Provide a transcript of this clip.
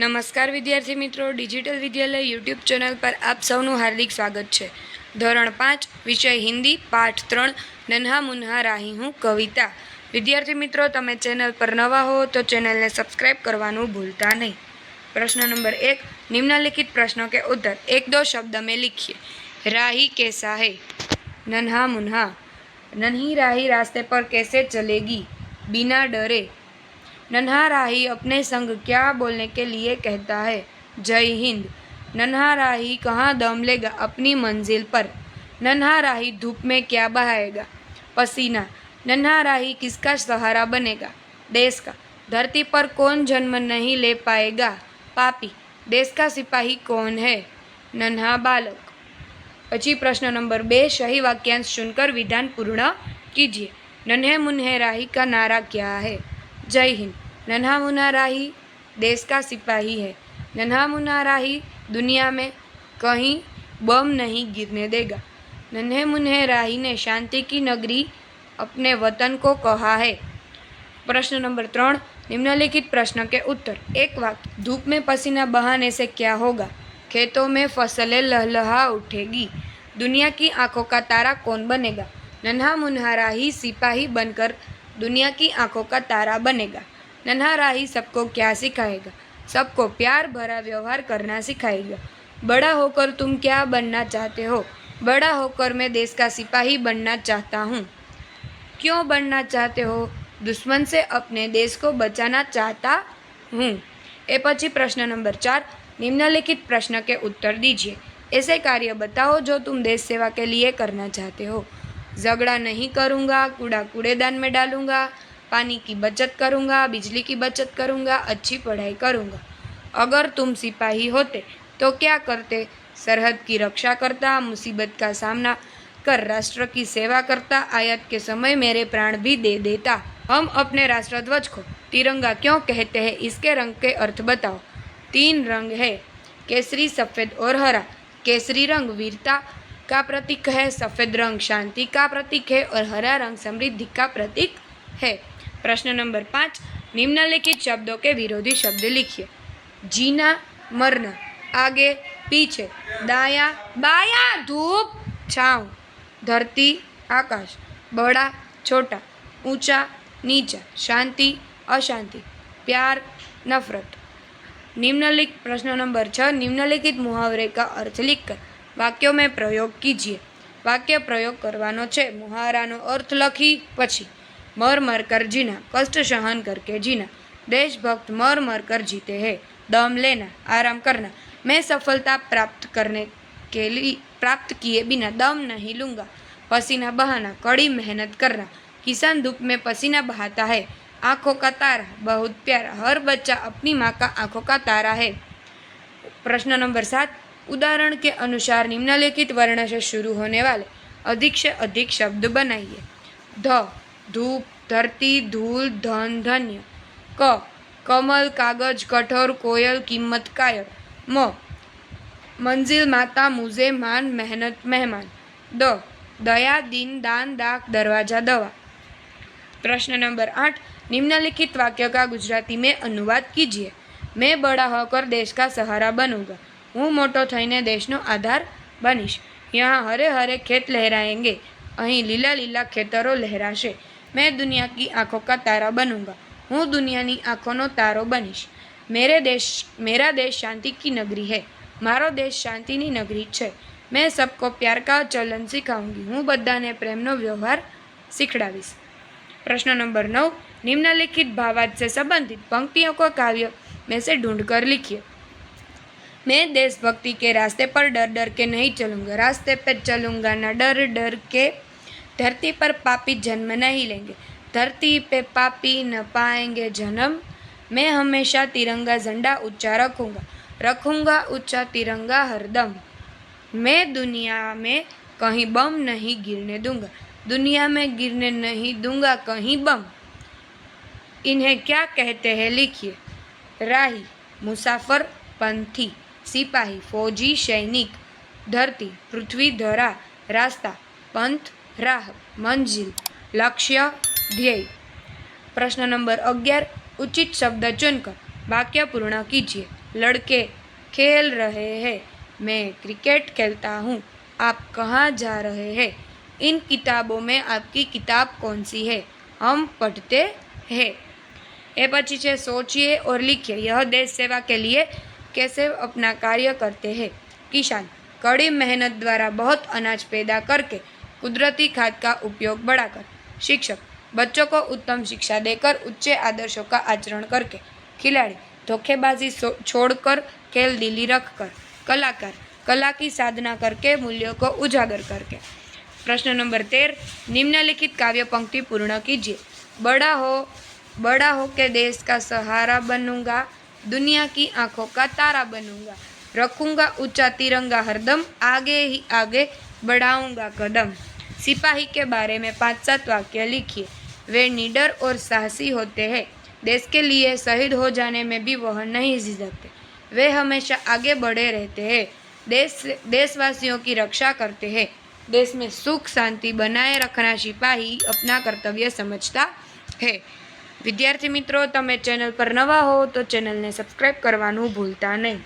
નમસ્કાર વિદ્યાર્થી મિત્રો, ડિજિટલ વિદ્યાલય યુટ્યુબ ચેનલ પર આપ સૌનું હાર્દિક સ્વાગત છે। ધોરણ 5 વિષય હિન્દી પાઠ 3 નન્હા મુન્હા રાહી હું કવિતા। વિદ્યાર્થી મિત્રો, તમે ચેનલ પર નવા હો તો ચેનલને સબસ્ક્રાઇબ કરવાનું ભૂલતા નહીં। प्रश्न नंबर 1, निम्नलिखित प्रश्नों के उत्तर एक दो शब्द में लिखिए। राही कैसा है? नन्हा मुन्हा। नन्ही राही रास्ते पर कैसे चलेगी? बिना डरे। नन्हा राही अपने संग क्या बोलने के लिए कहता है? जय हिंद। नन्हा राही कहाँ दम लेगा अपनी मंजिल पर? नन्हा राही धूप में क्या बहाएगा? पसीना। नन्हा राही किसका सहारा बनेगा? देश का। धरती पर कौन जन्म नहीं ले पाएगा? पापी। देश का सिपाही कौन है? नन्हा बालक। पची प्रश्न नंबर 2, सही वाक्यांश चुनकर विधान पूर्ण कीजिए। नन्हे मुन्हे राही का नारा क्या है? जय हिंद। नन्हा मुन्हा राही देश का सिपाही है। नन्हा मुन्हा राही दुनिया में कहीं बम नहीं गिरने देगा। नन्हे मुन्हे राही ने शांति की नगरी अपने वतन को कहा है। प्रश्न नंबर 3, निम्नलिखित प्रश्न के उत्तर एक वाक्य। धूप में पसीना बहाने से क्या होगा? खेतों में फसलें लहलहा उठेगी। दुनिया की आंखों का तारा कौन बनेगा? नन्हा मुन्हा राही सिपाही बनकर दुनिया की आंखों का तारा बनेगा। नन्हा राही सबको क्या सिखाएगा? सबको प्यार भरा व्यवहार करना सिखाएगा। बड़ा होकर तुम क्या बनना चाहते हो? बड़ा होकर मैं देश का सिपाही बनना चाहता हूँ। क्यों बनना चाहते हो? दुश्मन से अपने देश को बचाना चाहता हूँ। ए पची प्रश्न नंबर 4, निम्नलिखित प्रश्न के उत्तर दीजिए। ऐसे कार्य बताओ जो तुम देश सेवा के लिए करना चाहते हो। झगड़ा नहीं करूँगा, कूड़ा कूड़ेदान में डालूंगा, पानी की बचत करूँगा, बिजली की बचत करूँगा, अच्छी पढ़ाई करूँगा। अगर तुम सिपाही होते तो क्या करते? सरहद की रक्षा करता, मुसीबत का सामना कर राष्ट्र की सेवा करता, आयत के समय मेरे प्राण भी दे देता। हम अपने राष्ट्रध्वज को तिरंगा क्यों कहते हैं? इसके रंग के अर्थ बताओ। 3 रंग है, केसरी, सफ़ेद और हरा। केसरी रंग वीरता का प्रतीक है, सफ़ेद रंग शांति का प्रतीक है और हरा रंग समृद्धि का प्रतीक है। प्रश्न नंबर 5, निम्नलिखित शब्दों के विरोधी शब्द लिखिए। जीना, मरना, आगे पीछे, दाया बाया, धूप छाँव, धरती आकाश, बड़ा छोटा, ऊंचा नीचा, शांति अशांति, प्यार नफरत। निम्नलिखित प्रश्न नंबर 6, निम्नलिखित मुहावरे का अर्थ लिखकर वाक्यों में प्रयोग कीजिए। वाक्य प्रयोग करवानो छे। मुहावरानो अर्थ लखी पछी। मर मर कर जीना, कष्ट सहन करके जीना। देशभक्त मर मर कर जीते हैं। दम लेना, आराम करना। मैं सफलता प्राप्त किए बिना दम नहीं लूँगा। पसीना बहाना, कड़ी मेहनत करना। किसान धूप में पसीना बहाता है। आँखों का तारा, बहुत प्यारा। हर बच्चा अपनी माँ का आँखों का तारा है। प्रश्न नंबर 7, उदाहरण के अनुसार निम्नलिखित वर्ण से शुरू होने वाले अधिक से अधिक शब्द बनाइए। ध, धूप, धरती, धूल, धन, धन्य। क, कमल, कागज, कठोर, कोयल, कीमत, कायर। म, मंजिल, माता, मुझे, मान, मेहनत, मेहमान। द, दया, दिन, दान, दाग, दरवाजा, दवा। प्रश्न नंबर 8, निम्नलिखित वाक्य का गुजराती में अनुवाद कीजिए। मैं बड़ा होकर देश का सहारा बनूंगा। हूँ मोटो थईने देशनो आधार बनीश। यहाँ हरे हरे खेत लहराएंगे, અહીં લીલા લીલા ખેતરો લહેરાશે। मैं दुनिया की आंखों का तारा बनूंगा। हूँ दुनियानी आंखोंनो तारो बनीश। मेरा देश शांति की नगरी है। मारो देश शांतिनी नगरी छे। मैं सबको प्यार का चलन सिखाऊंगी। हूँ बधाने प्रेमनो व्यवहार सिखड़ावीश। प्रश्न नंबर 9, निम्नलिखित भावार्थ से संबंधित पंक्तियों को काव्य में से ढूंढकर लिखिए। मैं देशभक्ति के रास्ते पर डर डर के नहीं चलूँगा। रास्ते पे चलूँगा ना डर डर के। धरती पर पापी जन्म नहीं लेंगे। धरती पे पापी न पाएंगे जन्म। मैं हमेशा तिरंगा झंडा ऊंचा रखूँगा ऊंचा तिरंगा हरदम। मैं दुनिया में कहीं बम नहीं गिरने दूंगा। दुनिया में गिरने नहीं दूंगा कहीं बम। इन्हें क्या कहते हैं? लिखिए। राही, मुसाफर, पंथी। सिपाही, फौजी, सैनिक। धरती, पृथ्वी, धरा। रास्ता, पंथ, राह। मंजिल, लक्ष्य, ध्येय। प्रश्न नंबर 11, उचित शब्द चुनकर वाक्य पूर्ण कीजिए। लड़के खेल रहे हैं, मैं क्रिकेट खेलता हूँ, आप कहाँ जा रहे हैं, इन किताबों में आपकी किताब कौन सी है, हम पढ़ते हैं। ए पछी छे सोचिए और लिखिए, यह देश सेवा के लिए कैसे अपना कार्य करते हैं। किसान कड़ी मेहनत द्वारा बहुत अनाज पैदा करके कुदरती खाद का उपयोग बढ़ाकर। शिक्षक बच्चों को उत्तम शिक्षा देकर उच्च आदर्शों का आचरण करके। खिलाड़ी धोखेबाजी छोड़कर खेल दिली रखकर। कलाकार कला की साधना करके मूल्यों को उजागर करके। प्रश्न नंबर 13, निम्नलिखित काव्य पंक्ति पूर्ण कीजिए। बड़ा हो के देश का सहारा बनूंगा, दुनिया की आंखों का तारा बनूंगा, रखूंगा ऊंचा तिरंगा हरदम, आगे ही आगे बढ़ाऊंगा कदम। सिपाही के बारे में 5-7 वाक्य लिखिए। वे निडर और साहसी होते हैं, देश के लिए शहीद हो जाने में भी वह नहीं झिझकते। वे हमेशा आगे बढ़े रहते हैं, देशवासियों की रक्षा करते हैं। देश में सुख शांति बनाए रखना सिपाही अपना कर्तव्य समझता है। विद्यार्थी मित्रों, તમે ચેનल पर नवा हो तो चैनल ने सब्सक्राइब करवानुं भूलता नहीं।